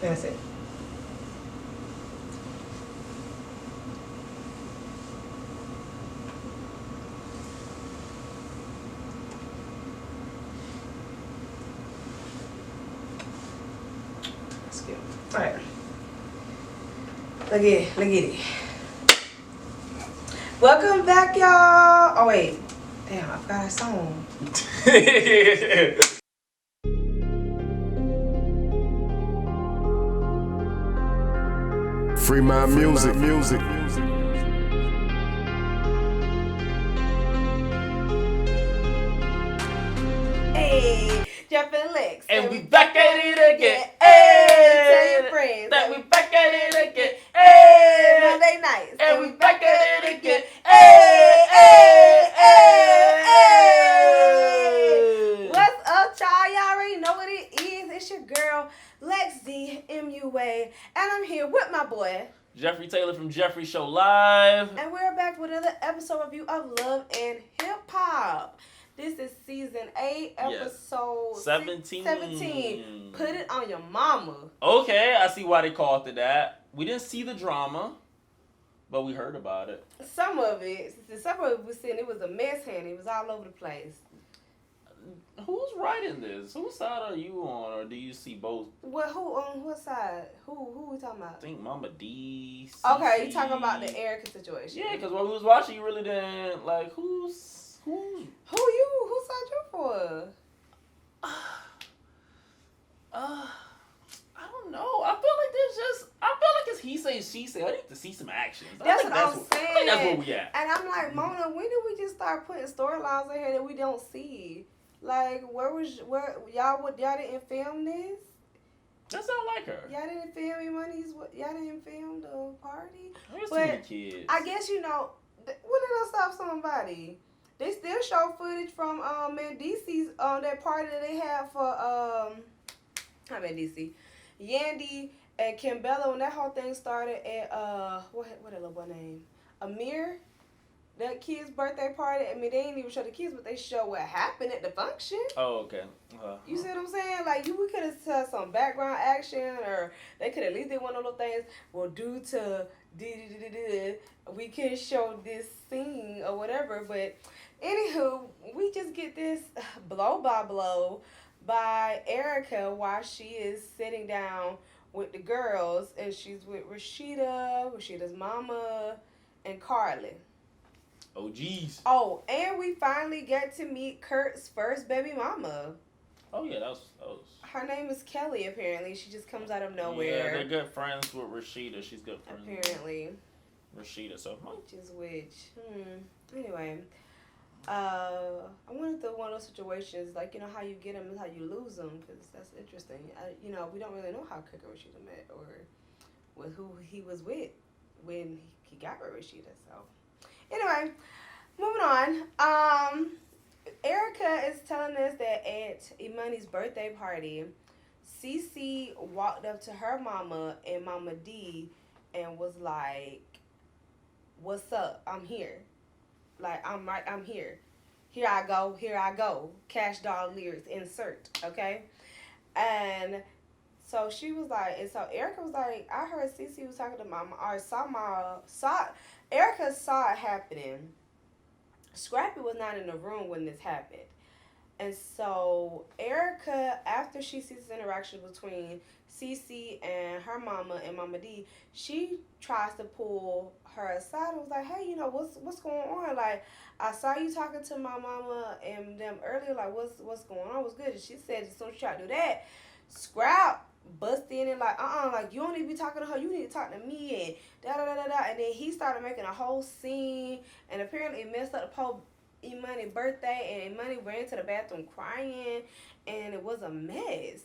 That's it. That's good. All right. Look at it. Welcome back, y'all. Oh, wait. Damn, I forgot a song. Free my music. Hey, Jeff and Lex. And we back at it again. Hey, tell your friends that we back at it again. Hey, Monday nights. and we back at it again. Hey. Hey. What's up, y'all? Y'all already know what it is. It's your girl, Lex D, MUA, and I'm here with my boy, Jeffrey Taylor from JeffreyShowLive. and we're back with another episode review of Love and Hip Hop. This is season 8, episode 17. Put it on your mama. Okay, I see why they called it that. We didn't see the drama, but we heard about it. Some of it was saying it was a mess, honey. It was all over the place. Who's writing this? Whose side are you on, or do you see both? Well, who on what side? Who we talking about? I think Mama D. Okay, you talking about the Erica situation? Yeah, because when we was watching, you really didn't like who. Who side you for? I don't know. I feel like it's he say, she say. I need to see some actions. That's what I'm saying. I think that's where we at. And I'm like, Mona, when did we just start putting storylines in here that we don't see? Like, where y'all didn't film this? That sound like her. Y'all didn't film y'all didn't film the party? There's too But many kids. I guess when did I stop somebody? They still show footage from Mandisi's that party that they had for DC. Yandy and Kimbella, when that whole thing started at what that little boy name? Amir. That kid's birthday party. I mean, they didn't even show the kids, but they show what happened at the function. Oh, okay. You see what I'm saying? Like, we could have said some background action, or they could at least did one of those things. Well, due to we can show this scene or whatever. But anywho, we just get this blow by blow by Erica while she is sitting down with the girls, and she's with Rasheeda's mama, and Carla. Oh, geez. Oh, and we finally get to meet Kurt's first baby mama. Oh, yeah, that was... Her name is Kelly, apparently. She just comes out of nowhere. Yeah, they're good friends with Rasheeda. She's good friends apparently. With Rasheeda, so... Which is which? Anyway. I wanted to one of those situations, like, how you get them is how you lose them, because that's interesting. We don't really know how Kirk and Rasheeda met, or with who he was with when he got with Rasheeda, so... Anyway, moving on. Erica is telling us that at Imani's birthday party, Cece walked up to her mama and Mama D and was like, "What's up? I'm here. Like, I'm here. Here I go. Cash Doll lyrics, insert, okay?" And so she was like, and so Erica was like, I heard Cece was talking to Mama, or Erica saw it happening. Scrappy was not in the room when this happened. And so Erica, after she sees this interaction between Cece and her mama and Mama D, she tries to pull her aside and was like, "Hey, what's going on? Like, I saw you talking to my mama and them earlier. Like, what's going on? What's good?" And she said, as soon as she tried to do that, Scrap bust in and like, like, you don't need to be talking to her, you need to talk to me, and da-da-da-da-da. And then he started making a whole scene, and apparently it messed up the poor E-Money birthday, and E-Money ran to the bathroom crying, and it was a mess.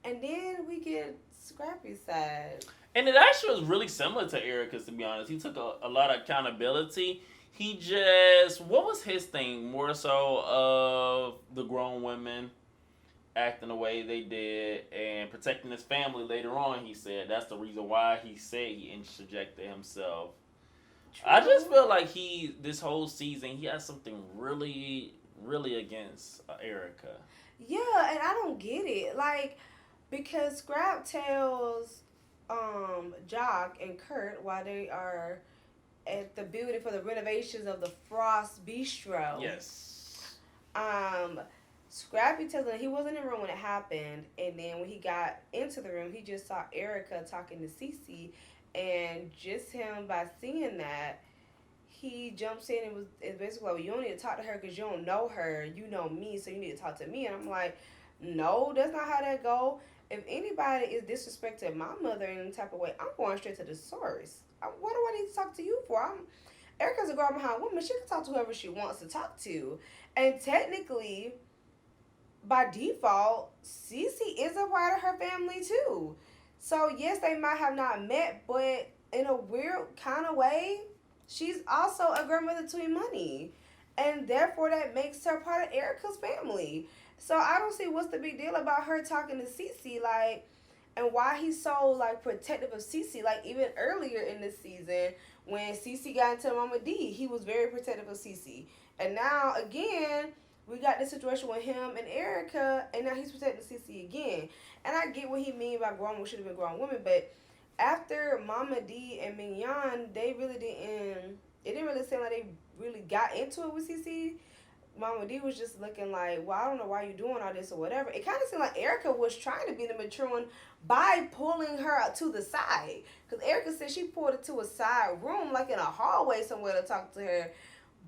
And then we get Scrappy's side. And it actually was really similar to Erica's, to be honest. He took a lot of accountability. He just, what was his thing? More so of the grown women acting the way they did and protecting his family later on. He said that's the reason why he said he interjected himself. True. I just feel like this whole season, he has something really, really against Erica. Yeah, and I don't get it. Like, Because Scrap tells Jock and Kurt while they are at the building for the renovations of the Frost Bistro. Yes. Um, Scrappy tells him he wasn't in the room when it happened, and then when he got into the room, he just saw Erica talking to Cece, and just him by seeing that, he jumps in and it's basically like, well, you don't need to talk to her because you don't know her, you know me, so you need to talk to me. And I'm like, no, that's not how that go. If anybody is disrespecting my mother in any type of way, I'm going straight to the source. What do I need to talk to you for? Erica's a girl behind woman. She can talk to whoever she wants to talk to. And technically, by default, Cece is a part of her family too. So yes, they might have not met, but in a weird kind of way, she's also a grandmother to Imani. And therefore that makes her part of Erica's family. So I don't see what's the big deal about her talking to Cece, like, and why he's so like protective of Cece. Like even earlier in the season, when Cece got into Mama D, he was very protective of Cece. And now again, we got this situation with him and Erica, and now he's protecting Cece again. And I get what he mean by grown women should have been grown women, but after Mama D and Mignon, they really didn't. It didn't really seem like they really got into it with Cece. Mama D was just looking like, well, I don't know why you're doing all this or whatever. It kind of seemed like Erica was trying to be the mature one by pulling her out to the side. Because Erica said she pulled her to a side room, like in a hallway somewhere to talk to her.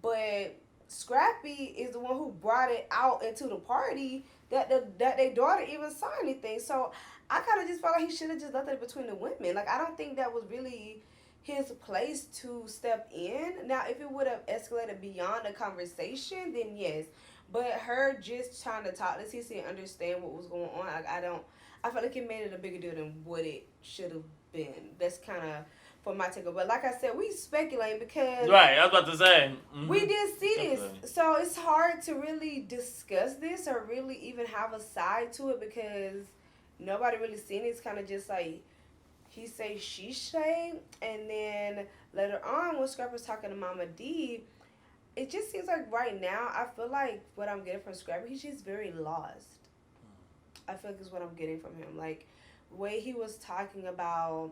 But Scrappy is the one who brought it out into the party that their daughter even saw anything. So I kind of just felt like he should have just left it between the women. Like I don't think that was really his place to step in. Now, if it would have escalated beyond the conversation, then yes. But her just trying to talk to Cece and understand what was going on, like I felt like it made it a bigger deal than what it should have been. That's kind of for my take. But like I said, we speculating because right. I was about to say we did see this, so it's hard to really discuss this or really even have a side to it because nobody really seen it. It's kind of just like he say she say, and then later on when Scrappy's talking to Mama D, it just seems like right now I feel like what I'm getting from Scrappy, he's just very lost. I feel like is what I'm getting from him. Like the way he was talking about,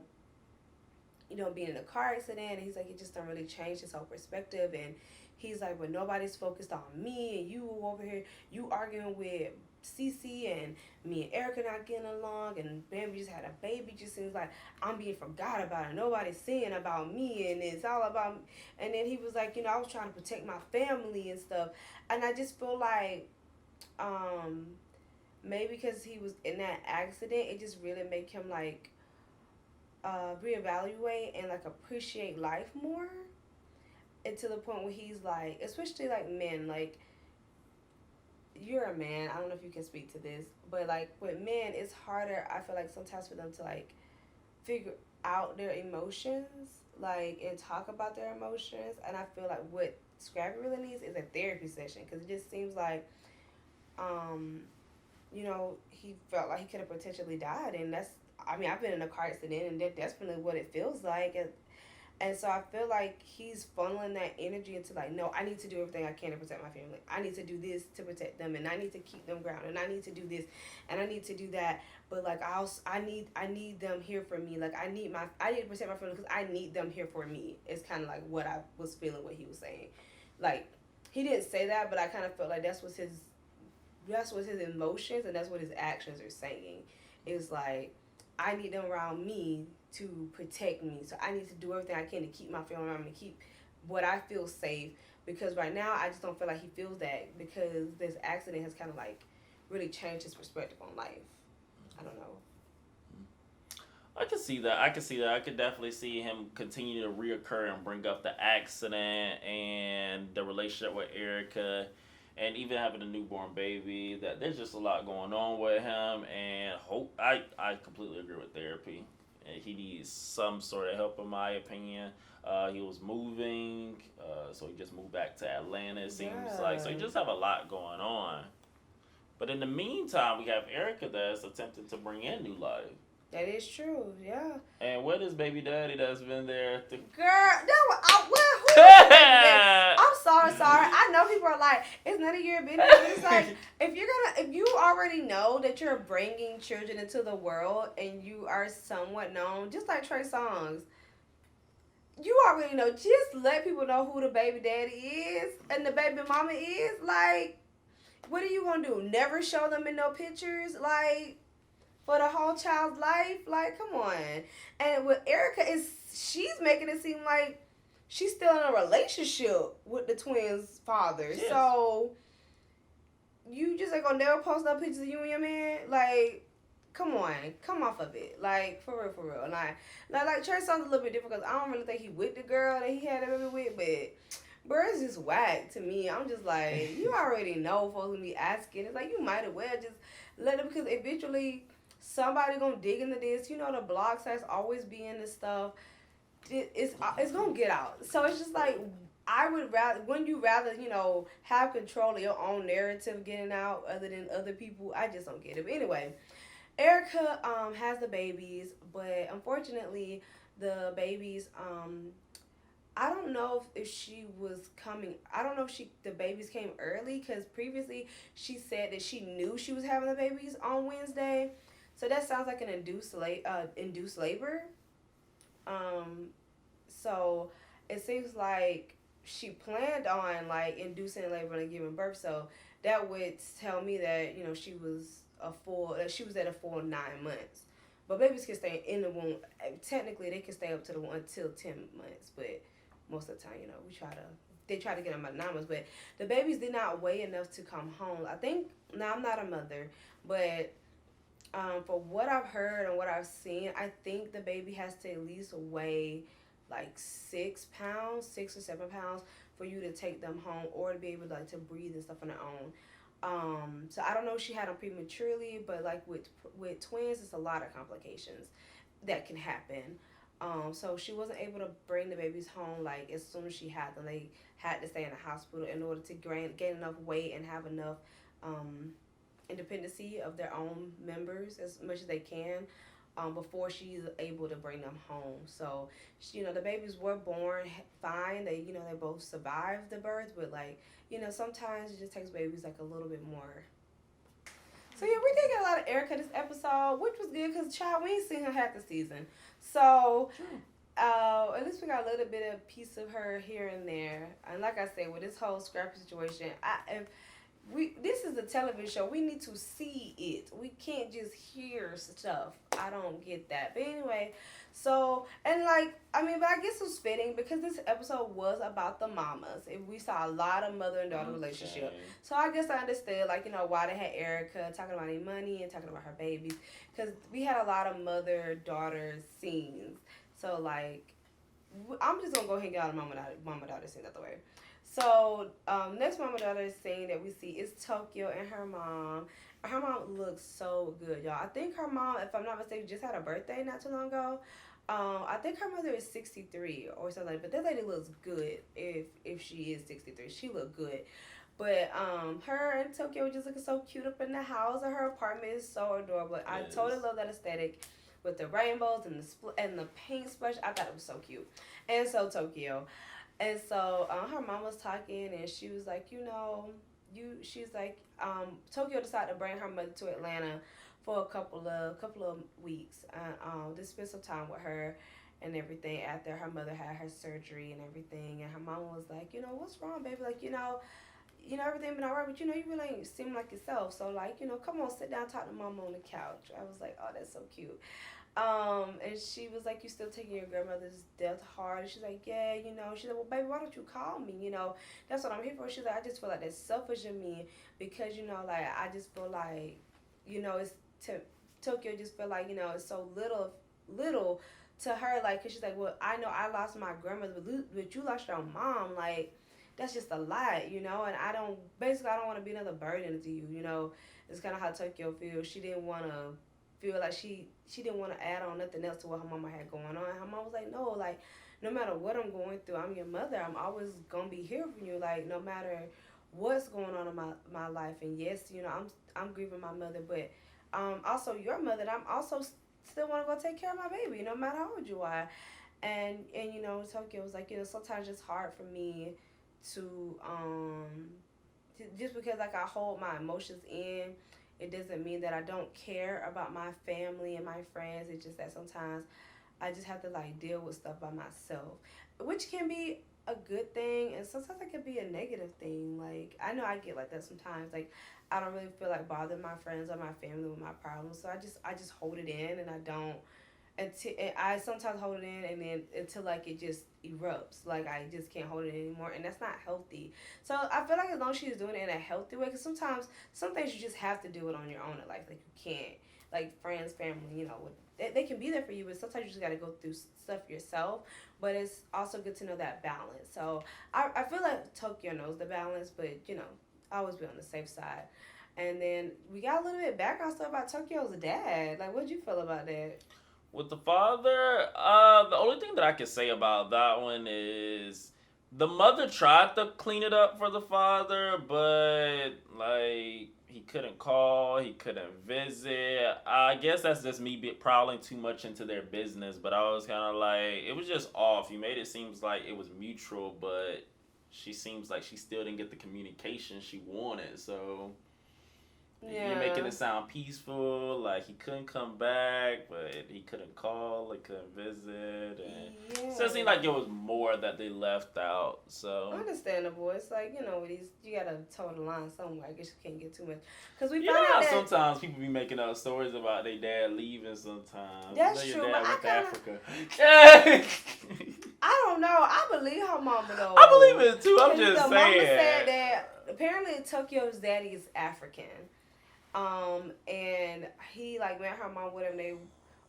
you know, being in a car accident, and he's like, it just don't really change his whole perspective, and he's like, but nobody's focused on me, and you over here, you arguing with Cece, and me and Erica not getting along, and bam, we just had a baby, just seems like I'm being forgot about, and nobody's saying about me, and it's all about me. And then he was like, you know, I was trying to protect my family and stuff, and I just feel like, maybe because he was in that accident, it just really make him like, reevaluate and like appreciate life more, and to the point where he's like, especially like men, like you're a man, I don't know if you can speak to this, but like with men it's harder, I feel like sometimes for them to like figure out their emotions, like, and talk about their emotions. And I feel like what Scrappy really needs is a therapy session, because it just seems like you know, he felt like he could have potentially died, and that's, I mean, I've been in a car accident, and that's definitely what it feels like. And so I feel like he's funneling that energy into like, no, I need to do everything I can to protect my family. I need to do this to protect them, and I need to keep them grounded, and I need to do this, and I need to do that. But like I need them here for me. Like I need to protect my family because I need them here for me. It's kind of like what I was feeling, what he was saying. Like he didn't say that, but I kind of felt like that's what his emotions and that's what his actions are saying. It's like, I need them around me to protect me. So I need to do everything I can to keep my family around me, to keep what I feel safe. Because right now, I just don't feel like he feels that, because this accident has kind of like really changed his perspective on life. I don't know. I can see that. I could definitely see him continue to reoccur and bring up the accident and the relationship with Erica, and even having a newborn baby. That there's just a lot going on with him, and I completely agree with therapy. And he needs some sort of help, in my opinion. He was moving, so he just moved back to Atlanta. It seems like, so he just have a lot going on. But in the meantime, we have Erica that's attempting to bring in new life. That is true, yeah. And where is baby daddy that's been there? Girl, that was, who was baby daddy? I'm sorry. I know people are like, it's none of your business. It's like, if you already know that you're bringing children into the world and you are somewhat known, just like Trey Songz, you already know. Just let people know who the baby daddy is and the baby mama is. Like, what are you gonna do? Never show them in no pictures? Like, for the whole child's life? Like, come on. And with Erica, she's making it seem like she's still in a relationship with the twins' father. Yes. So you just ain't gonna never post no pictures of you and your man? Like, come on, come off of it. Like, for real. Like Trey Songz a little bit different because I don't really think he with the girl that he had a baby with, but bro, it's just whack to me. I'm just like, you already know folks gonna be asking. It's like, you might as well just let them, because eventually somebody gonna dig into this. You know, the blog sites always be in this stuff. It's gonna get out. So it's just like, I would rather, wouldn't you rather, have control of your own narrative getting out other than other people? I just don't get it. But anyway, Erica has the babies, but unfortunately the babies I don't know if she was coming. I don't know if the babies came early, because previously she said that she knew she was having the babies on Wednesday. So that sounds like an induced labor. So it seems like she planned on like inducing labor and giving birth. So that would tell me that she was at a full 9 months. But babies can stay in the womb. Technically, they can stay up to the womb until 10 months, but most of the time, they try to get them at 9 months. But the babies did not weigh enough to come home. I think, now I'm not a mother, but for what I've heard and what I've seen, I think the baby has to at least weigh like 6 pounds, 6 or 7 pounds, for you to take them home or to be able to breathe and stuff on their own. So I don't know if she had them prematurely, but like with twins, it's a lot of complications that can happen. So she wasn't able to bring the babies home like as soon as she had them. They had to stay in the hospital in order to gain enough weight and have enough independency of their own members as much as they can before she's able to bring them home. So the babies were born fine. They they both survived the birth, but sometimes it just takes babies like a little bit more. So yeah, we did get a lot of Erica this episode, which was good because child, we ain't seen her half the season. So at least we got a little bit of piece of her here and there. And like I said, with this whole Scrappy situation, this is a television show. We need to see it. We can't just hear stuff. I don't get that. But anyway, so, and but I guess it was fitting because this episode was about the mamas. We saw a lot of mother and daughter relationship. So I guess I understood, why they had Erica talking about their money and talking about her babies. Because we had a lot of mother-daughter scenes. So, I'm just going to go ahead and get all the mama-daughter scenes out the way. So, next mama-daughter scene that we see is Tokyo and her mom. Her mom looks so good, y'all. I think her mom, if I'm not mistaken, just had a birthday not too long ago. I think her mother is 63 or something, but that lady looks good if she is 63. She looked good. But her and Tokyo were just looking so cute up in the house, and her apartment is so adorable. Yes. I totally love that aesthetic with the rainbows and the paint splash. I thought it was so cute. And so Tokyo. And so her mom was talking, and she was like, Tokyo decided to bring her mother to Atlanta for a couple of weeks to spend some time with her and everything after her mother had her surgery and everything. And her mom was like, what's wrong, baby? Everything been all right, but you really ain't seem like yourself. So come on, sit down, talk to mama on the couch. I was like, oh, that's so cute. And she was like, you still taking your grandmother's death hard? And she's like, yeah, She's like, well, baby, why don't you call me? That's what I'm here for. She's like, I just feel like that's selfish of me because, I just feel like, it's Tokyo just feel like, it's so little to her. Cause she's like, well, I know I lost my grandmother, but you lost your mom. That's just a lot, and I don't want to be another burden to you, It's kind of how Tokyo feels. She didn't want to feel like she didn't want to add on nothing else to what her mama had going on. And her mom was like, no, no matter what I'm going through, I'm your mother. I'm always going to be here for you, no matter what's going on in my life. And yes, I'm grieving my mother, but also your mother, and I'm also still want to go take care of my baby, no matter how old you are. And Tokyo was like, sometimes it's hard for me to just because like I hold my emotions in, it doesn't mean that I don't care about my family and my friends. It's just that sometimes I just have to like deal with stuff by myself, which can be a good thing, and sometimes it can be a negative thing. Like I know I get like that sometimes. Like I don't really feel like bothering my friends or my family with my problems, so I just hold it in, and I don't until and I sometimes hold it in, and then until like it just erupts, like I just can't hold it anymore, and that's not healthy. So I feel like as long as she's doing it in a healthy way, because sometimes some things you just have to do it on your own in life, like you can't, like friends, family, they can be there for you, but sometimes you just got to go through stuff yourself. But it's also good to know that balance. So I feel like Tokyo knows the balance, but I always be on the safe side. And then we got a little bit of background stuff about Tokyo's dad. Like, what'd you feel about that? With the father, the only thing that I can say about that one is the mother tried to clean it up for the father, but like he couldn't call, he couldn't visit. I guess that's just me prowling too much into their business, but I was kind of like, it was just off. You made it seems like it was mutual, but she seems like she still didn't get the communication she wanted. So you're making Yeah. it sound peaceful, like he couldn't come back, but he couldn't call, he couldn't visit, and so it seemed Yeah. like it was more that they left out. So Understandable. It's like, with these, you gotta toe the line somewhere. I guess you can't get too much. Because we you found know out how that sometimes people be making up stories about their dad leaving. Sometimes you know that's your true, but dad I went to kind of, Africa. I I don't know. I believe her mama, though. believe it too. I'm Because just the mama said saying. that apparently Tokyo's daddy is African. And he, like, met her mom with him. They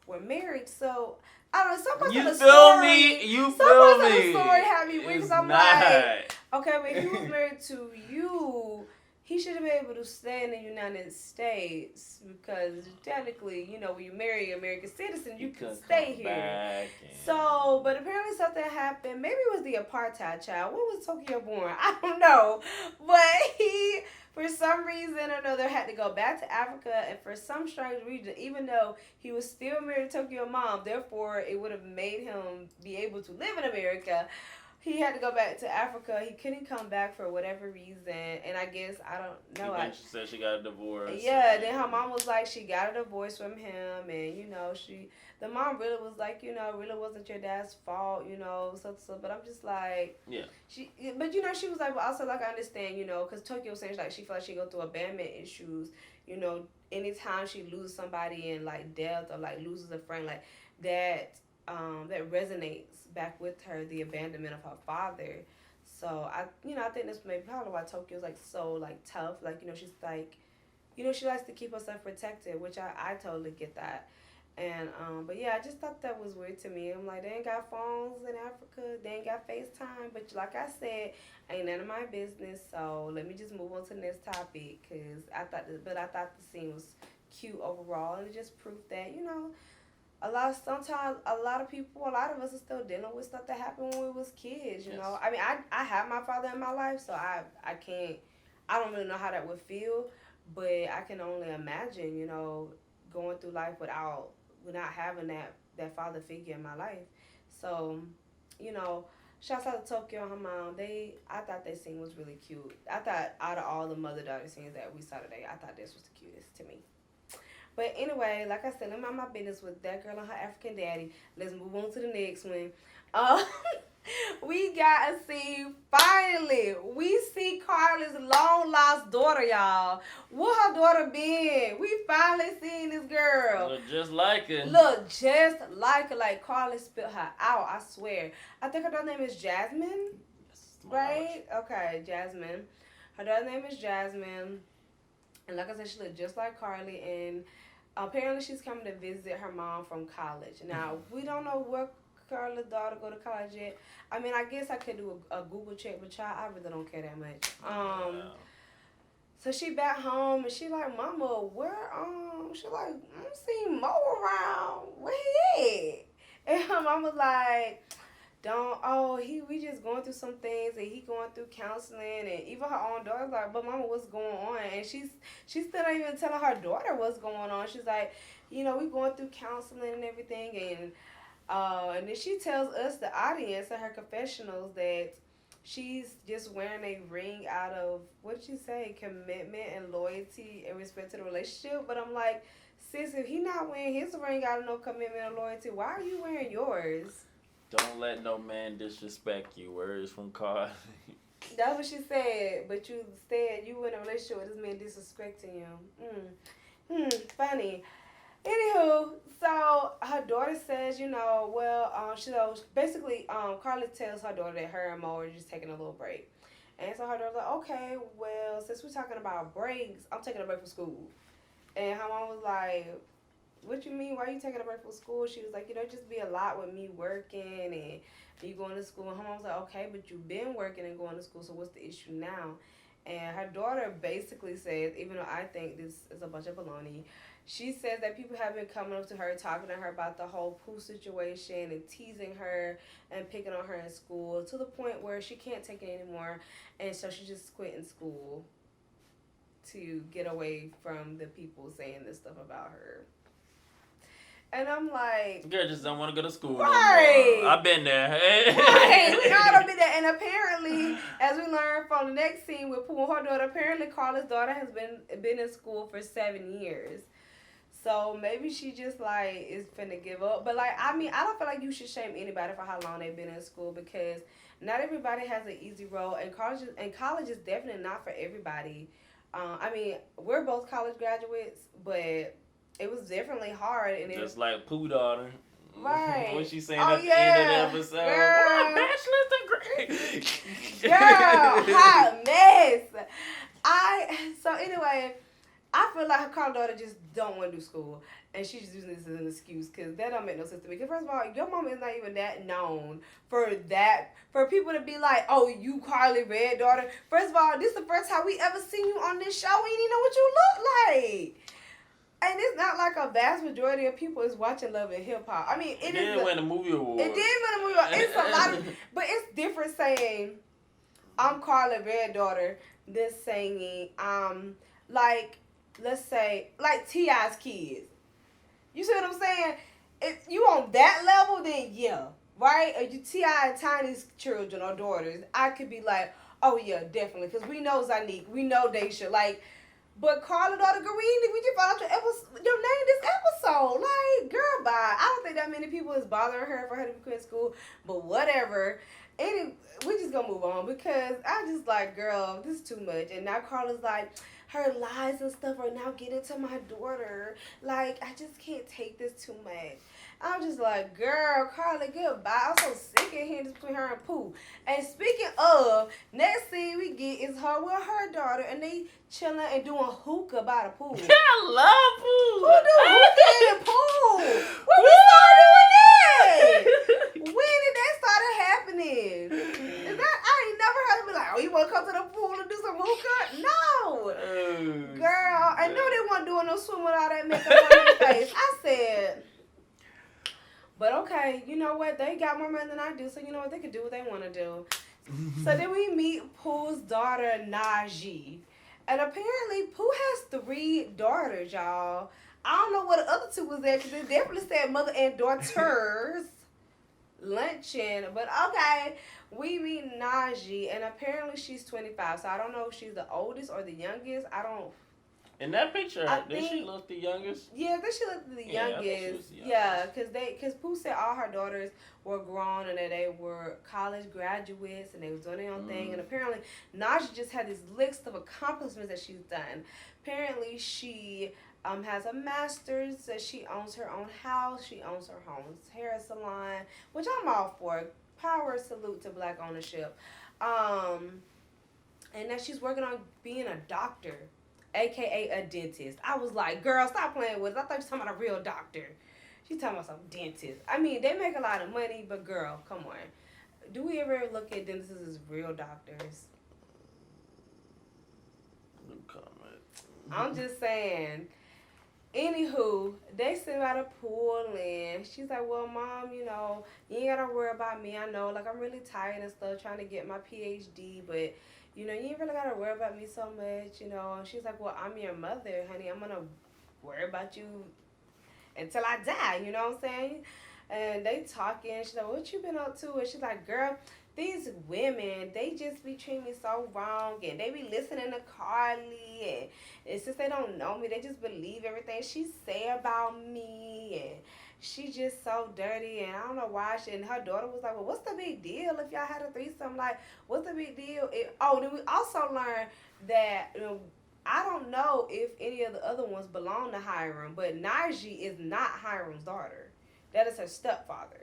were married. So, I don't know. Some parts of You the feel story, me? You some feel parts of the me? story had me weak. Because It's I'm like, not. okay, but if he was married to you, he should have been able to stay in the United States because technically, when you marry an American citizen, He you can couldn't stay come here. back. So, but apparently something happened. Maybe it was the apartheid child. When was Tokyo born? I don't know. But he, for some reason or another, had to go back to Africa. And for some strange reason, even though he was still married to Tokyo mom, therefore it would have made him be able to live in America. He had to go back to Africa. He couldn't come back for whatever reason. And I guess, I don't know. Even she said she got a divorce. Yeah, then her mom was like, she got a divorce from him, and the mom really was like, really wasn't your dad's fault, so. But I'm just like, Yeah. but she was like, but also like I understand, because Tokyo was saying like she felt like she go through abandonment issues, you know, anytime she loses somebody in like death or like loses a friend, like that, that resonates back with her the abandonment of her father. So I think that's maybe probably why Tokyo's like so like tough, like she's like she likes to keep herself protected, which I totally get that. And but yeah, I just thought that was weird to me. I'm like, they ain't got phones in Africa, they ain't got FaceTime, but like I said, ain't none of my business. So let me just move on to the next topic, cause I thought the scene was cute overall, and it just proved that sometimes a lot of people, a lot of us are still dealing with stuff that happened when we was kids. Yes. I mean, I have my father in my life, so I can't, I don't really know how that would feel, but I can only imagine, going through life without having that father figure in my life. So, you know, shouts out to Tokyo and her mom. I thought that scene was really cute. I thought out of all the mother daughter scenes that we saw today, I thought this was the cutest to me. But anyway, like I said, let me mind my business with that girl and her African daddy. Let's move on to the next one. Uh, we got to see, finally, we see Carla's long lost daughter, y'all. What her daughter been? We finally seen this girl. Look just like her. Look just like her. Like Carla spit her out, I swear. I think her daughter's name is Jasmine, Yes, right? Okay, Jasmine. Her daughter's name is Jasmine. And like I said, she looked just like Carly, and apparently she's coming to visit her mom from college. Now, we don't know where Carla's daughter go to college yet. I mean, I guess I could do a Google check, but y'all, I really don't care that much. Yeah. So she back home, and she like, Mama, where, she like, I'm seeing Mo around. Where he at? And her mama like, we just going through some things, and he going through counseling, and even her own daughter's like, but Mama, what's going on? And she's still not even telling her daughter what's going on. She's like, we going through counseling and everything, and then she tells us, the audience, in her confessionals, that she's just wearing a ring out of, what did you say, commitment and loyalty and respect to the relationship. But I'm like, sis, if he not wearing his ring out of no commitment or loyalty, why are you wearing yours? Don't let no man disrespect you. Words from Carla. That's what she said. But you said you in a relationship with this man disrespecting you. Funny. Anywho, so her daughter says, basically, Carla tells her daughter that her and Mo are just taking a little break. And so her daughter's like, okay, well, since we're talking about breaks, I'm taking a break from school. And her mom was like, what you mean? Why are you taking a break from school? She was like, just be a lot with me working and me going to school. And her mom was like, okay, but you've been working and going to school, so what's the issue now? And her daughter basically says, even though I think this is a bunch of baloney, she says that people have been coming up to her, talking to her about the whole Pooh situation and teasing her and picking on her in school to the point where she can't take it anymore. And so she just quit in school to get away from the people saying this stuff about her. And I'm like, girl just don't want to go to school. Right. No more. I've been there. Right. We all done been there. And apparently, as we learned from the next scene with Pooh and her daughter, apparently Carla's daughter has been in school for 7 years. So maybe she just like is finna give up. But like, I don't feel like you should shame anybody for how long they've been in school, because not everybody has an easy road, and college is definitely not for everybody. We're both college graduates, but it was definitely hard. And just like Pooh daughter. Right. What she saying at the end of the episode? Girl. Bachelor's degree. Girl, hot mess. So anyway, I feel like her Carla daughter just don't want to do school, and she's just using this as an excuse, because that don't make no sense to me. Because first of all, your mama is not even that known for people to be like, oh, you Karlie Red daughter. First of all, this is the first time we ever seen you on this show. We didn't even know what you look like. And it's not like a vast majority of people is watching Love and Hip Hop. It did win a movie award. It did win a movie award. It's a lot but it's different saying, I'm Karlie Red daughter, than saying, let's say, like T.I.'s kids. You see what I'm saying? If you on that level, then yeah, right? Or you T.I. and Tiny's children or daughters, I could be like, oh yeah, definitely, because we know Zanique, we know Daisha, like. But Carla daughter Green, we just found out your name this episode. Like, girl, bye. I don't think that many people is bothering her for her to quit school, but whatever. We just gonna move on, because I just like, girl, this is too much. And now Carla's like, her lies and stuff are now getting to my daughter. Like, I just can't take this too much. I'm just like, girl, Carla, goodbye. I'm so sick of hearing this between her and Pooh. And speaking of, next thing we get is her with her daughter, and they chilling and doing hookah by the pool. I love Pooh. Who do hookah in the pool? When we started doing that? When did that started happening? I ain't never heard of be like, oh, you want to come to the pool and do some hookah? No. Girl, I know they weren't doing no swim with all that makeup on their face. I said... But okay, you know what? They got more money than I do, so you know what? They can do what they want to do. So then we meet Pooh's daughter, Najee. And apparently, Pooh has 3 daughters, y'all. I don't know what the other 2 was there, because it definitely said mother and daughters. Luncheon. But okay, we meet Najee, and apparently she's 25. So I don't know if she's the oldest or the youngest. I don't... In that picture, did she look the youngest? Yeah, I think she looked the youngest. Yeah, because Pooh said all her daughters were grown and that they were college graduates and they was doing their own thing. And apparently, Najee just had this list of accomplishments that she's done. Apparently, she has a master's, that she owns her own house, she owns her own hair salon, which I'm all for. Power salute to Black ownership. And that she's working on being a doctor. AKA a dentist. I was like, girl, stop playing with us. I thought you were talking about a real doctor. She's talking about some dentist. I mean, they make a lot of money, but girl, come on. Do we ever look at dentists as real doctors? No comment. I'm just saying. Anywho, they sit by the pool and she's like, well, Mom, you ain't got to worry about me. I know, like, I'm really tired and stuff trying to get my PhD, but... you ain't really got to worry about me so much, And she's like, well, I'm your mother, honey. I'm going to worry about you until I die, you know what I'm saying? And they talking. She's like, what you been up to? And she's like, girl, these women, they just be treating me so wrong, and they be listening to Carly, and since they don't know me, they just believe everything she say about me, and she just so dirty, and I don't know why. And her daughter was like, "Well, what's the big deal if y'all had a threesome? Like, what's the big deal?" Then we also learned that I don't know if any of the other ones belong to Hiram, but Najee is not Hiram's daughter. That is her stepfather.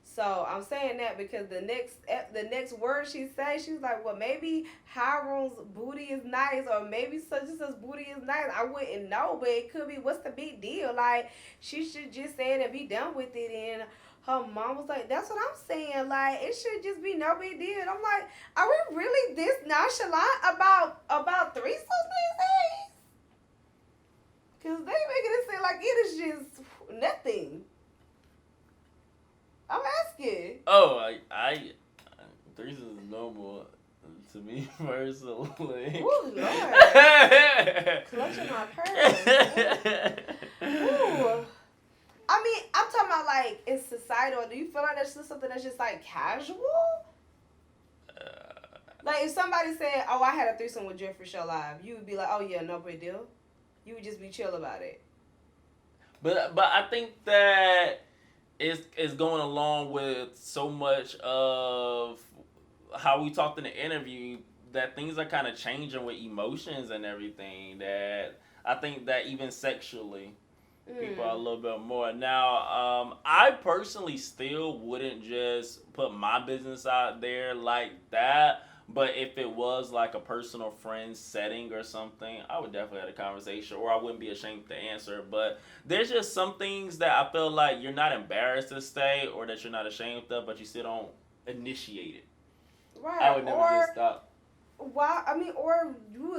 So I'm saying that because the next word she says, she's like, well, maybe Hiram's booty is nice, or maybe such and such booty is nice. I wouldn't know, but it could be. What's the big deal? Like, she should just say it and be done with it. And her mom was like, that's what I'm saying. Like, it should just be no big deal. And I'm like, are we really this nonchalant about threesomes these days? Because they making it seem like it is just nothing. I'm asking. Oh, I threesomes is normal to me personally. Ooh, Lord. Clutching my pearls. Ooh. I mean, I'm talking about like in societal. Do you feel like that's just something that's just like casual? Like if somebody said, "Oh, I had a threesome with JeffreyShowLive," you would be like, "Oh yeah, no big deal." You would just be chill about it. But I think that it's going along with so much of how we talked in the interview that things are kind of changing with emotions and everything. That I think that even sexually, people are a little bit more. Now, I personally still wouldn't just put my business out there like that. But if it was like a personal friend setting or something, I would definitely have a conversation, or I wouldn't be ashamed to answer. But there's just some things that I feel like you're not embarrassed to say, or that you're not ashamed of, but you still don't initiate it. Right. I would never just stop. Why? I mean, or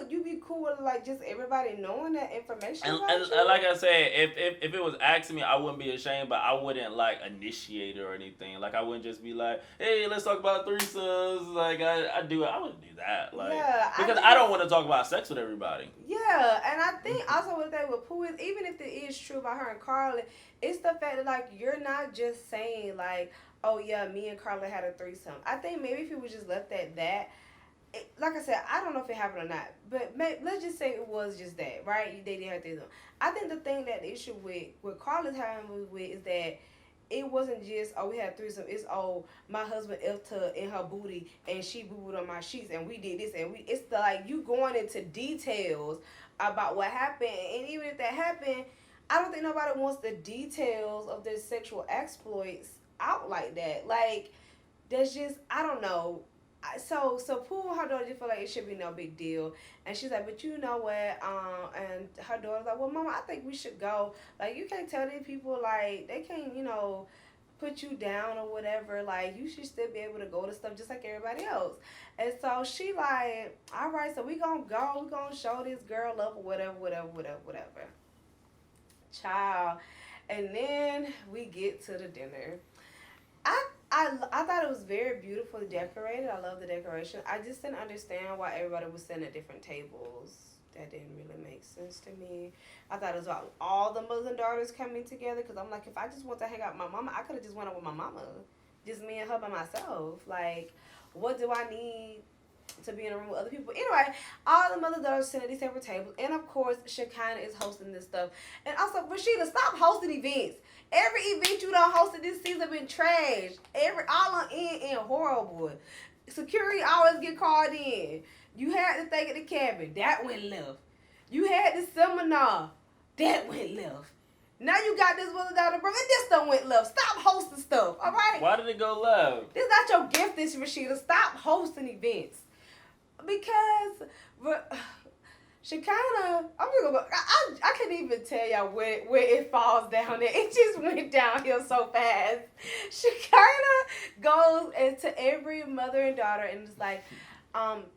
you be cool with like just everybody knowing that information And, about and, you? and like I said, if it was asking me, I wouldn't be ashamed, but I wouldn't like initiate it or anything. Like I wouldn't just be like, hey, let's talk about threesomes. Like I do it. I wouldn't do that. Like Yeah, because I don't want to talk about sex with everybody. Yeah, and I think also what they with Pooh is, even if it is true about her and Carla, it's the fact that like you're not just saying like, oh yeah, me and Carla had a threesome. I think maybe if it was just left at that. Like I said, I don't know if it happened or not, but let's just say it was just that, right? They did have threesome. I think the thing that the issue with Carla's having with is that it wasn't just, oh, we had threesome. It's, oh, my husband effed her in her booty and she booed on my sheets and we did this and we. It's the, like you going into details about what happened, and even if that happened, I don't think nobody wants the details of their sexual exploits out like that. Like that's just, I don't know. So Pooh, her daughter just feel like it should be no big deal, and she's like, but you know what? And her daughter's like, well, Mama, I think we should go. Like, you can't tell these people like they can't, put you down or whatever. Like, you should still be able to go to stuff just like everybody else. And so she like, all right, so we gonna go. We gonna show this girl love or whatever. Child, and then we get to the dinner. I thought it was very beautifully decorated. I love the decoration. I just didn't understand why everybody was sitting at different tables. That didn't really make sense to me. I thought it was about all the mothers and daughters coming together, because I'm like, if I just want to hang out with my mama, I could have just went out with my mama. Just me and her by myself. Like, what do I need to be in a room with other people? Anyway, all the mothers and daughters sitting at these separate tables. And, of course, Shekinah is hosting this stuff. And also, Rasheeda, stop hosting events. Every event you done hosted this season been trash. All on end and horrible. Security always get called in. You had the thing at the cabin. That went left. You had the seminar. That went left. Now you got this mother daughter brother. And this done went left. Stop hosting stuff. All right? Why did it go left? This is not your gift, this Rasheeda. Stop hosting events. Because Shekinah, I'm just gonna. I can't even tell y'all where it falls down there. It just went downhill so fast. Shekinah goes into every mother and daughter and it's like,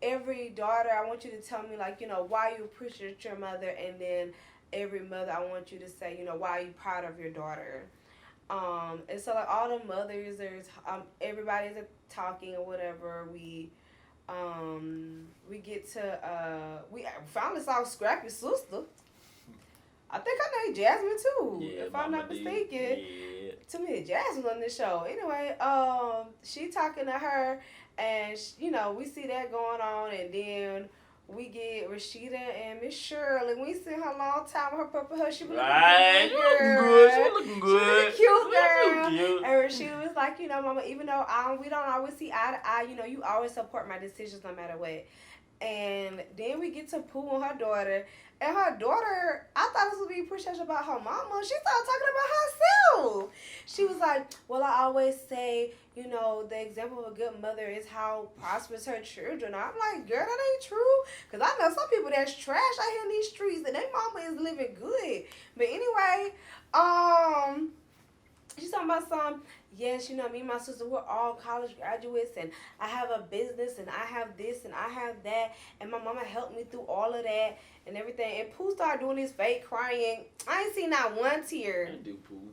every daughter, I want you to tell me like, why you appreciate your mother, and then every mother, I want you to say, why are you proud of your daughter. And so like all the mothers, there's everybody's talking or whatever. We get to we finally saw Scrappy's sister. I think her name Jasmine too, Yeah, if I'm not mistaken. Yeah. too many Jasmine on this show. Anyway, she talking to her, and we see that going on, and then we get Rasheeda and Miss Shirley. We see her long time with her purple hair. She be looking Right, good. she looking good. She looking cute, girl. Cute. And Rasheeda was like, Mama, even though we don't always see eye to eye, you always support my decisions no matter what. And then we get to Pooh and her daughter. And her daughter, I thought this would be pretty much about her mama. She started talking about herself. She was like, well, I always say, the example of a good mother is how prosperous her children are. I'm like, girl, that ain't true. Because I know some people that's trash out here in these streets and their mama is living good. But anyway, she's talking about yes, me and my sister, we're all college graduates, and I have a business, and I have this, and I have that, and my mama helped me through all of that, and everything. And Pooh started doing his fake crying. I ain't seen not one tear. I do, Pooh.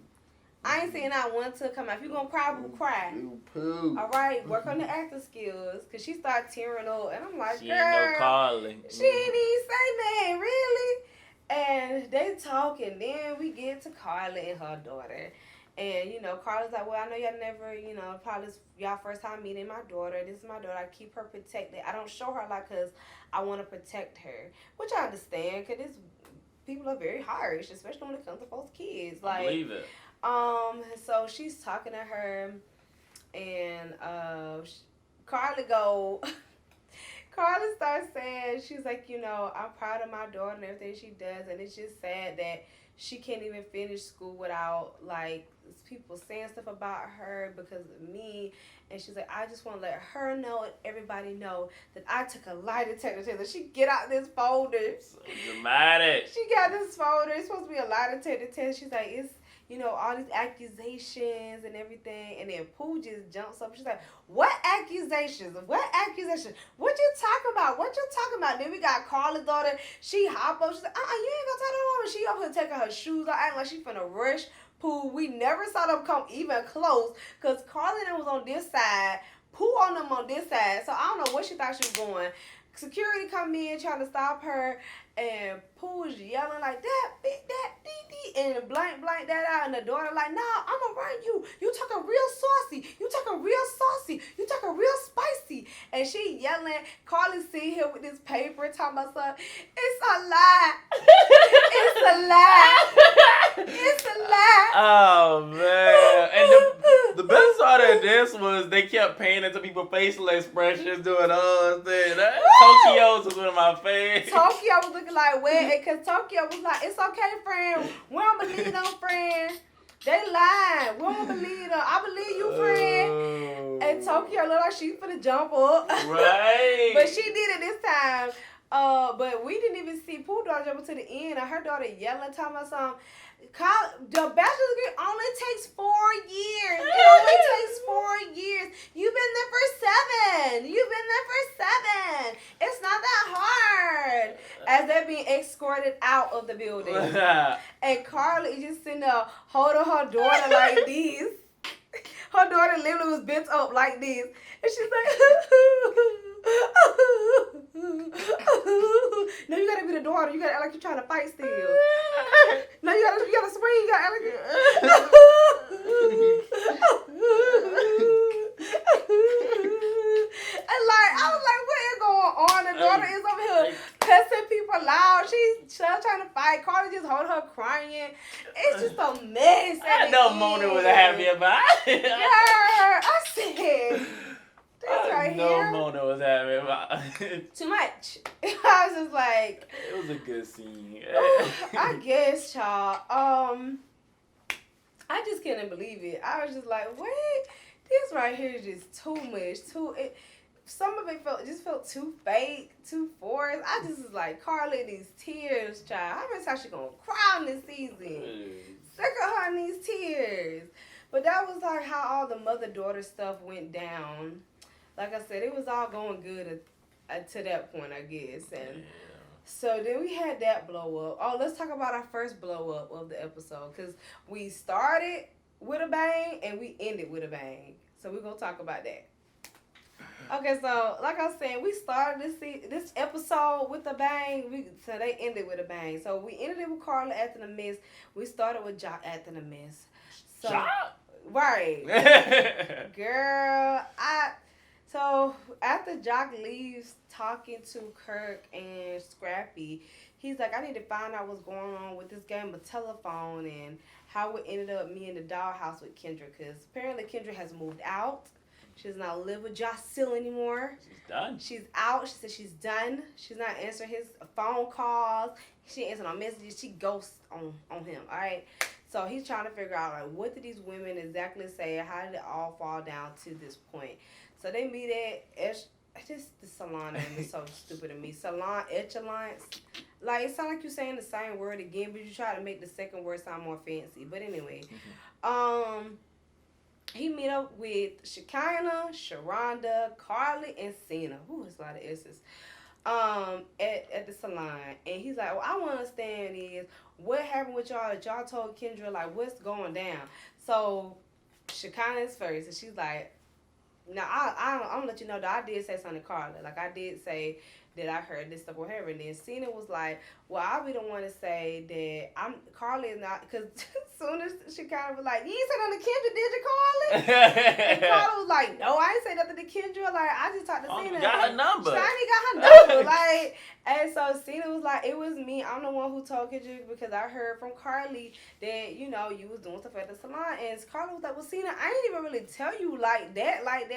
I ain't seen not one tear come out. If you gonna cry, Pooh, cry. Pooh. All right, work on the acting skills, because she started tearing up, and I'm like, she girl. ain't no Karlie. She ain't even say nothing, really. And they talk, and then we get to Carla and her daughter. And, Carla's like, well, I know y'all never, probably this y'all first time meeting my daughter. This is my daughter. I keep her protected. I don't show her a lot because I want to protect her. Which I understand because people are very harsh, especially when it comes to folks' kids. I believe it. So she's talking to her, and Carla starts saying, she's like, I'm proud of my daughter and everything she does, and it's just sad that she can't even finish school without, people saying stuff about her because of me. And she's like, I just want to let her know and everybody know that I took a lie detector test. She get out this folder. So dramatic. She got this folder. It's supposed to be a lie detector test. She's like, it's, all these accusations and everything. And then Pooh just jumps up. She's like, what accusations? What accusations? What you talking about? What you talking about? Then we got Carla's daughter. She hop up. She's like, you ain't gonna tell the woman. She up here taking her shoes off, acting like she finna rush Pooh. We never saw them come even close because Carla was on this side, Pooh on them on this side. So I don't know where she thought she was going. Security come in trying to stop her, and Pooh is yelling like that, dee, and blank that out, and the daughter like, nah, I'm gonna run you. You talking real saucy. You talking real saucy. You talking real spicy. And she yelling. Carly sitting here with this paper talking about something. It's a lie. It's a lie. It's a lie. Oh man! And the best part of this was they kept paying into people's facial expressions, doing things. Tokyo's was one of my favorites. Tokyo was looking like wet, because Tokyo was like, "It's okay, friend. We don't believe them, friend. They lying. We don't believe them. I believe you, friend." And Tokyo looked like she finna jump up. Right. But she did it this time. But we didn't even see Pooh daughter jump to the end, and her daughter yelling, talking about something. The bachelor's degree only takes 4 years. It only takes 4 years. You've been there for 7. You've been there for 7. It's not that hard. As they're being escorted out of the building. And Carla is just sitting there holding her daughter like this. Her daughter literally was bent up like this. And she's like, no, you gotta be the daughter. You gotta act like you're trying to fight still. No, you gotta swing. You gotta act like and I was like, what is going on? The daughter is over here cussing people loud. She's trying to fight. Carla just hold her crying. It's just a mess. I know Mona was happy about it. Girl, I said, this right here. Mona was happy about it. Too much. I was just like, it was a good scene. I guess, y'all. I just couldn't believe it. I was just like, wait, this right here is just too much. Some of it felt too fake, too forced. I just was like, Carla, these tears, child. How many times she gonna cry on this season? Sick of her in these tears. But that was like how all the mother-daughter stuff went down. Like I said, it was all going good to that point, I guess. And so then we had that blow up. Oh, let's talk about our first blow up of the episode. Because we started with a bang and we ended with a bang. So we're going to talk about that. Okay, so like I was saying, we started this episode with a bang. So they ended with a bang. So we ended it with Carla after the mess. We started with Jock after the mess. So, Jock? Right. Girl, so after Jock leaves talking to Kirk and Scrappy, he's like, I need to find out what's going on with this game of telephone and how it ended up me in the dollhouse with Kendra. Because apparently Kendra has moved out. She does not live with Josh Seal anymore. She's done. She's out. She said she's done. She's not answering his phone calls. She ain't answering no messages. She ghosts on him. All right. So he's trying to figure out, like, what did these women exactly say? How did it all fall down to this point? So they meet at just the salon name is so stupid to me. Salon Echelance. Like, it sounds like you're saying the same word again, but you try to make the second word sound more fancy. But anyway, he meet up with Shekinah, Sharonda, Karlie, and Cena. Ooh, there's a lot of S's. At the salon, and he's like, "Well, I want to understand is what happened with y'all that y'all told Kendra, like, what's going down." So Shekinah is first, and she's like, "Now I'm gonna let you know that I did say something to Carla. Like, I did say that I heard this stuff with her." And then Cena was like, "Well, I'll be the one to say that Carly is not," because as soon as she kind of was like, "You ain't say nothing to Kendra, did you, Carly?" And Carla was like, "No, I ain't say nothing to Kendra. Like, I just talked to Cena." Got her number. Shiny got her number. Like, and so Cena was like, "It was me. I'm the one who told Kendra because I heard from Carly that, you know, you was doing stuff at the salon." And Carla was like, "Well, Cena, I ain't even really tell you like that. Like,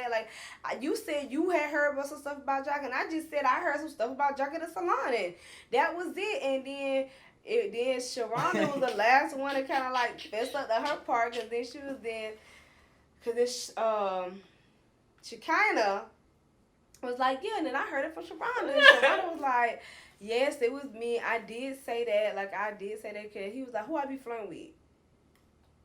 you said you had heard about some stuff about Jock, and I just said I heard some stuff about Jock at the salon, and that was it." And then Sharonda was the last one to kind of like fess up to her part, because then she kind of was like, "Yeah," and then I heard it from Sharonda. And Sharonda was like, "Yes, it was me. I did say that. Like, I did say that." Because he was like, "Who I be flirting with?"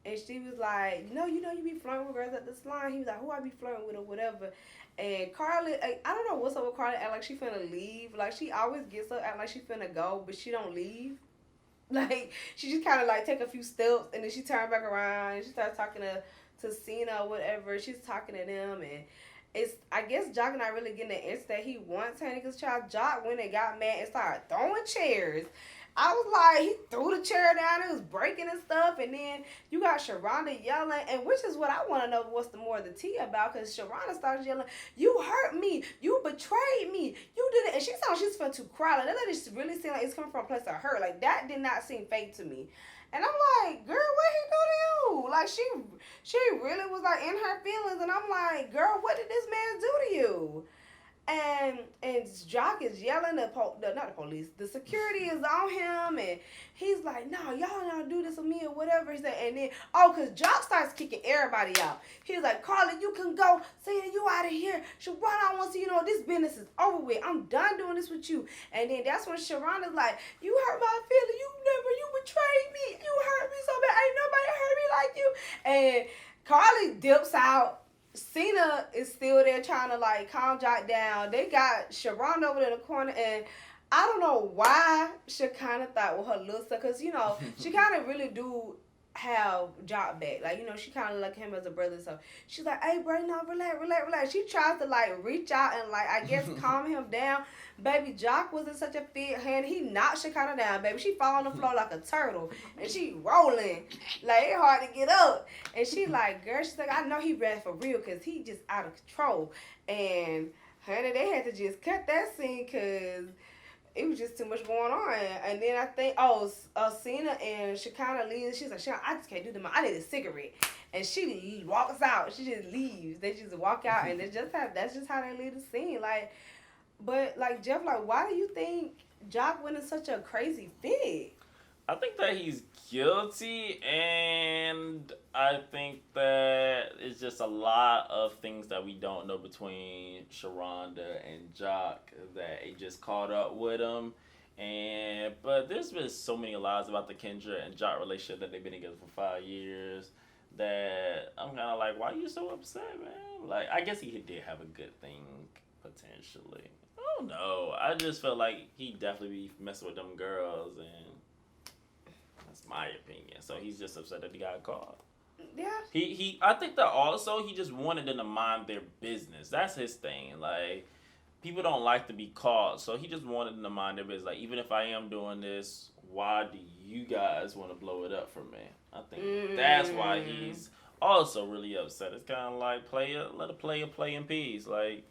And she was like, "No, you know you be flirting with girls at the salon." He was like, "Who I be flirting with or whatever." And Carly, I don't know what's up with Carly, act like she finna leave. Like, she always gets up, act like she finna go, but she don't leave. Like, she just kind of like take a few steps, and then she turn back around, and she starts talking to Cena or whatever. She's talking to them, and it's, I guess Jock not really getting the answer that he wants, honey, because Jock went and got mad and started throwing chairs. I was like, he threw the chair down, it was breaking and stuff, and then you got Sharonda yelling, and which is what I want to know what's the more of the tea about, because Sharonda started yelling, "You hurt me, you betrayed me, you did it," and she sounds like she's finna to cry. Like, that lady really seemed like it's coming from a place of hurt. Like, that did not seem fake to me. And I'm like, "Girl, what he do to you?" Like, she really was like in her feelings, and I'm like, "Girl, what did this man do to you?" And Jock is yelling, not the police, the security is on him, and he's like, "No, y'all don't do this with me," or whatever. He said, and then, because Jock starts kicking everybody out. He's like, "Carla, you can go. Say you out of here. Sharonda, I want to see, this business is over with. I'm done doing this with you." And then that's when Sharonda's like, "You hurt my feelings. You betrayed me. You hurt me so bad. Ain't nobody hurt me like you." And Carly dips out. Cena is still there trying to like calm Jock down. They got Sharonda over there in the corner, and I don't know why she kind of thought with her little stuff, because she kind of really do have Jock back. Like, she kind of like him as a brother. So she's like, "Hey, bro, no, relax." She tries to like reach out and like, I guess, calm him down. Baby, Jock was in such a fit hand. He knocked Shekinah down, baby. She fall on the floor like a turtle, and she rolling. Like, it hard to get up. And she like, girl, she's like, "I know he ran for real, because he just out of control." And, honey, they had to just cut that scene, because it was just too much going on. And then I think, Cena and Shekinah leaves. She's like, "I just can't do them. I need a cigarette." And she walks out. She just leaves. They just walk out, and that's just how they leave the scene. Like, but like, Jeff, like, why do you think Jock went in such a crazy fit? I think that he's guilty, and I think that it's just a lot of things that we don't know between Sharonda and Jock that it just caught up with him. But there's been so many lies about the Kendra and Jock relationship that they've been together for 5 years that I'm kind of like, why are you so upset, man? Like, I guess he did have a good thing, potentially. I don't know. I just felt like he definitely be messing with them girls, and that's my opinion. So he's just upset that he got caught. Yeah. I think that also he just wanted them to mind their business. That's his thing. Like, people don't like to be caught, so he just wanted them to mind their business. Like, even if I am doing this, why do you guys want to blow it up for me? I think that's why he's also really upset. It's kind of like let a player play in peace. Like,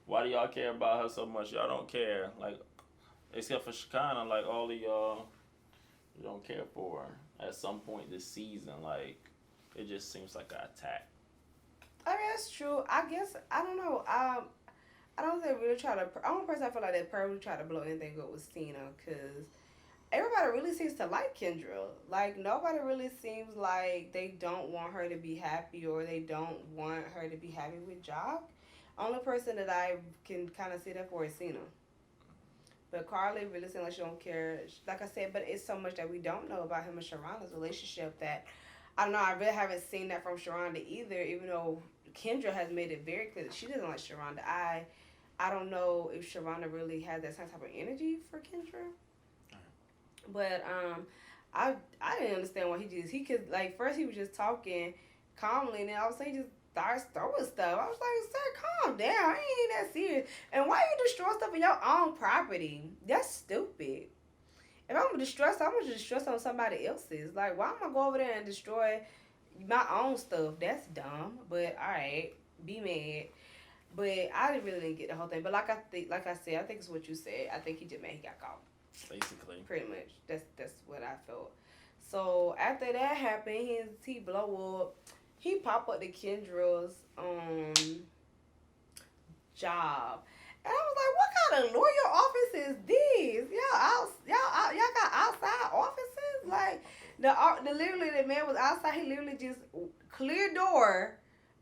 why do y'all care about her so much? Y'all don't care. Like, except for Shekinah, like all of y'all, you don't care for her. At some point this season, like, it just seems like an attack. I mean, that's true. I guess I don't know. I don't think they really try to. Only person I feel like they probably try to blow anything up was Cena, because everybody really seems to like Kendra. Like, nobody really seems like they don't want her to be happy, or they don't want her to be happy with Jock. Only person that I can kind of see that for is Cena. But Carly really seems like she don't care. Like I said, but it's so much that we don't know about him and Sharonda's relationship that I don't know. I really haven't seen that from Sharonda either. Even though Kendra has made it very clear that she doesn't like Sharonda. I don't know if Sharonda really has that same type of energy for Kendra. But I didn't understand why he could, like, first he was just talking calmly, and then all of a sudden he just starts throwing stuff. I was like, sir, calm down. I ain't that serious. And why you destroy stuff in your own property? That's stupid. If I'm gonna destroy stuff, I'm gonna destroy something on somebody else's. Like, why am I go over there and destroy my own stuff? That's dumb. But all right, be mad. But I really didn't get the whole thing. But like I said, I think it's what you said. I think he just mad he got caught. Basically. Pretty much. That's what I felt. So after that happened, he blow up. He pop up to Kendra's job. And I was like, what kind of lawyer office is this? Y'all got outside offices? Like, the literally the man was outside. He literally just clear door,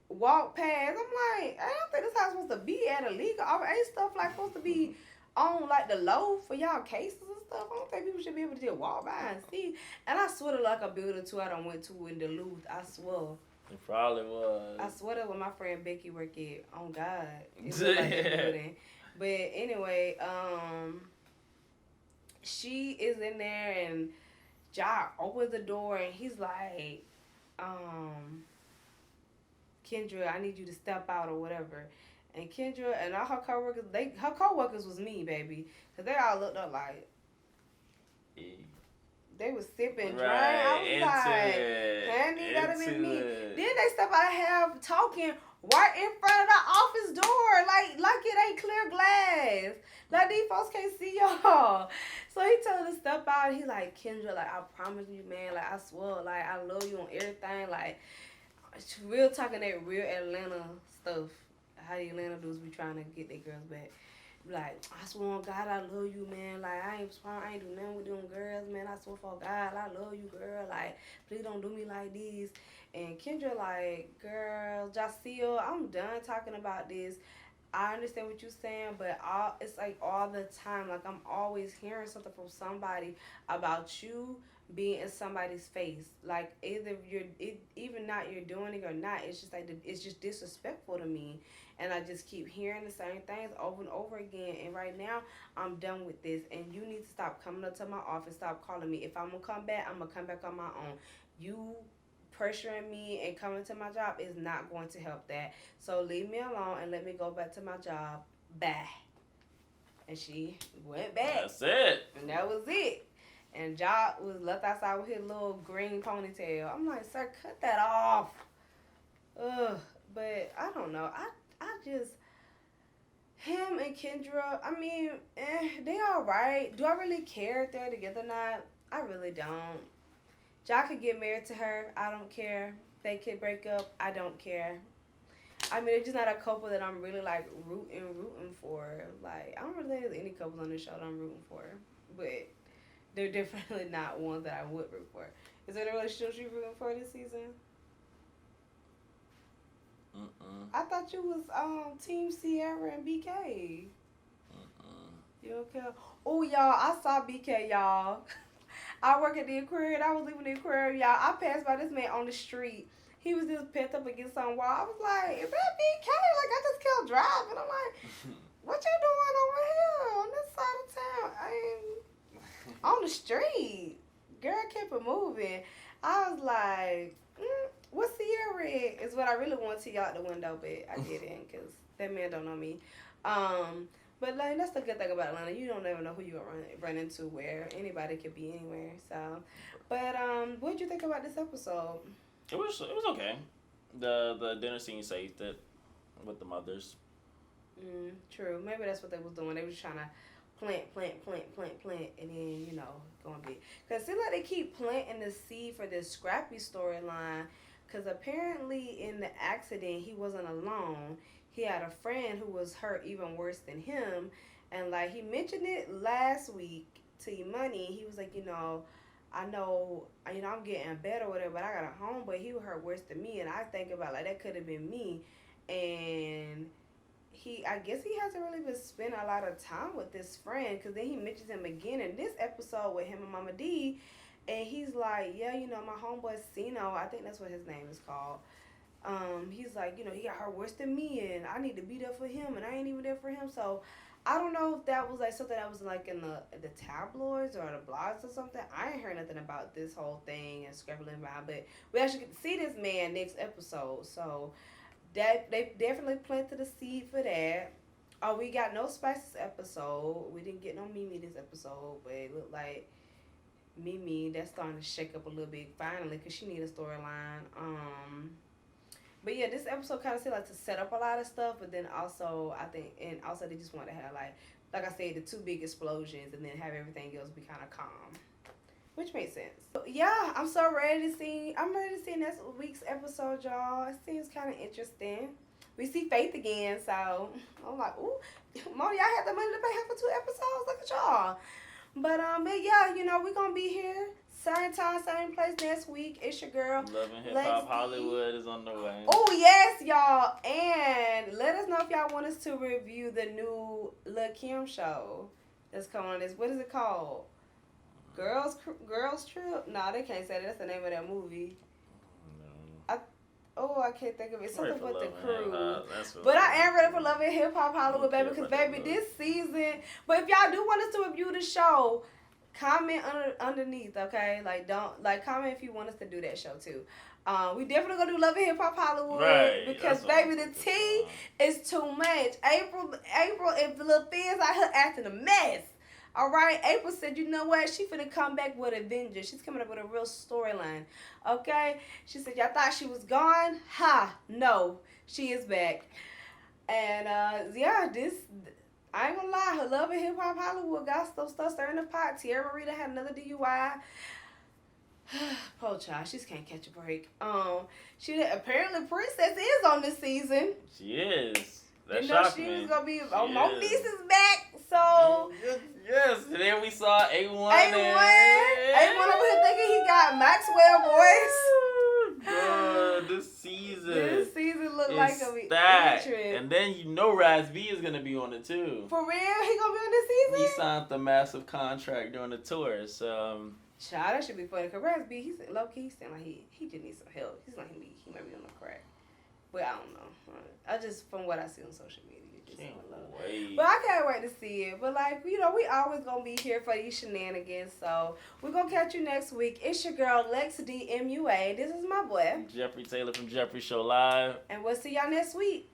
walk past. I'm like, I don't think this house supposed to be at a legal office. Ain't stuff like supposed to be on like the low for y'all cases and stuff. I don't think people should be able to just walk by and see. And I swear to like a building too I done went to in Duluth. I swear. It probably was. I swear that when my friend Becky worked at, oh God, it looked like that building. But anyway, she is in there and Jock opens the door and he's like, Kendra, I need you to step out or whatever. And Kendra and all her coworkers, her coworkers was me, baby, cause they all looked up like. They was sipping drink. I was like, honey, that'd have been me. Then they step out of here talking right in front of the office door, like it ain't clear glass. Like, these folks can't see y'all. So he told her to step out. He like, Kendra, like, I promise you, man, like, I swear, like, I love you on everything. Like, real talking that real Atlanta stuff. How the Atlanta dudes be trying to get their girls back. Like, I swear on God, I love you, man. Like, I ain't do nothing with them girls, man. I swear for God, I love you, girl. Like, please don't do me like this. And Kendra like, girl, Jaceel, I'm done talking about this. I understand what you're saying, but it's like all the time. Like, I'm always hearing something from somebody about you being in somebody's face. Like, either even not you're doing it or not. It's just like it's just disrespectful to me. And I just keep hearing the same things over and over again. And right now, I'm done with this. And you need to stop coming up to my office. Stop calling me. If I'm going to come back, I'm going to come back on my own. You pressuring me and coming to my job is not going to help that. So leave me alone and let me go back to my job. Bye. And she went back. That's it. And that was it. And Jock was left outside with his little green ponytail. I'm like, sir, cut that off. Ugh. But I don't know. I just, him and Kendra, I mean, they all right. Do I really care if they're together or not? I really don't. Jock could get married to her. I don't care. They could break up. I don't care. I mean, they're just not a couple that I'm really, like, rooting for. Like, I don't really think there's any couples on this show that I'm rooting for. But they're definitely not ones that I would root for. Is there a relationship you're rooting for this season? I thought you was Team Sierra and BK. You okay? Oh, y'all, I saw BK, y'all. I work at the aquarium. I was leaving the aquarium, y'all. I passed by this man on the street. He was just pent up against some wall. I was like, is that BK? Like, I just kept driving. I'm like, what you doing over here on this side of town? I ain't on the street. Girl kept it moving. I was like, what's Sierra is what I really want to see out the window, but I didn't because that man don't know me. But like, that's the good thing about Atlanta. You don't ever know who you're going to run into where. Anybody could be anywhere. So, but what did you think about this episode? It was okay. The dinner scene saved it with the mothers. True. Maybe that's what they was doing. They was trying to plant, and then, going big. Because it seems like they keep planting the seed for this Scrappy storyline. Because apparently in the accident, he wasn't alone. He had a friend who was hurt even worse than him. And, like, he mentioned it last week to Imani. He was like, I know, I'm getting better or whatever, but I got a homeboy, he was hurt worse than me. And I think about, like, that could have been me. And I guess he hasn't really been spending a lot of time with this friend, because then he mentions him again in this episode with him and Mama D, and he's like, yeah, my homeboy Sino, I think that's what his name is called. He's like, he got hurt worse than me, and I need to be there for him, and I ain't even there for him. So I don't know if that was like something that was like in the tabloids or the blogs or something. I ain't heard nothing about this whole thing and scrabbling about, but we actually get to see this man next episode. So that they definitely planted a seed for that. Oh, we got no Spices episode. We didn't get no Mimi this episode, but it looked like Mimi, that's starting to shake up a little bit finally, because she need a storyline. But yeah, this episode kind of seemed like to set up a lot of stuff, but then also I think, and also they just want to have like I said, the two big explosions, and then have everything else be kind of calm, which makes sense. So, yeah, I'm ready to see next week's episode, y'all. It seems kind of interesting. We see Faith again, so I'm like, ooh, Mom, y'all had the money to pay her for 2 episodes. Look at y'all. But yeah, we're gonna be here. Same time, same place next week. It's your girl. Love and Hip Hop Hollywood is on the way. Oh, yes, y'all. And let us know if y'all want us to review the new Lil' Kim show that's coming on this. What is it called? Girls Trip? No, they can't say that. That's the name of that movie. I can't think of it. Something with the crew. But I am ready for Love and Hip Hop Hollywood, baby. Because, baby, this season. But if y'all do want us to review the show, comment underneath, okay? Comment if you want us to do that show too. We definitely gonna do Love and Hip Hop Hollywood, right, because baby, the tea is too much. April, if the little Fizz out here acting a mess. All right, April said, you know what? She finna come back with a vengeance. She's coming up with a real storyline. Okay? She said, y'all thought she was gone? Ha! No, she is back. And yeah, I ain't gonna lie, her Love and Hip Hop Hollywood got some stuff stirring the pot. Tierra Rita had another DUI. Poor child, she just can't catch a break. Apparently Princess is on this season. She is. That you know shocked she me. was gonna be. Moniece is back, so yes. And then we saw A1. A1 over here thinking he got Maxwell voice. This season look like a stacked. And then Raz B is gonna be on it too. For real, he gonna be on this season. He signed the massive contract during the tour, so. Child, that should be funny. Cause Raz B, he's low key. He sound like he just needs some help. He's like he might be on the crack. But I don't know. I just, from what I see on social media, just but I can't wait to see it. But we always gonna be here for these shenanigans. So we're gonna catch you next week. It's your girl Lex D MUA. This is my boy Jeffrey Taylor from Jeffrey Show Live. And we'll see y'all next week.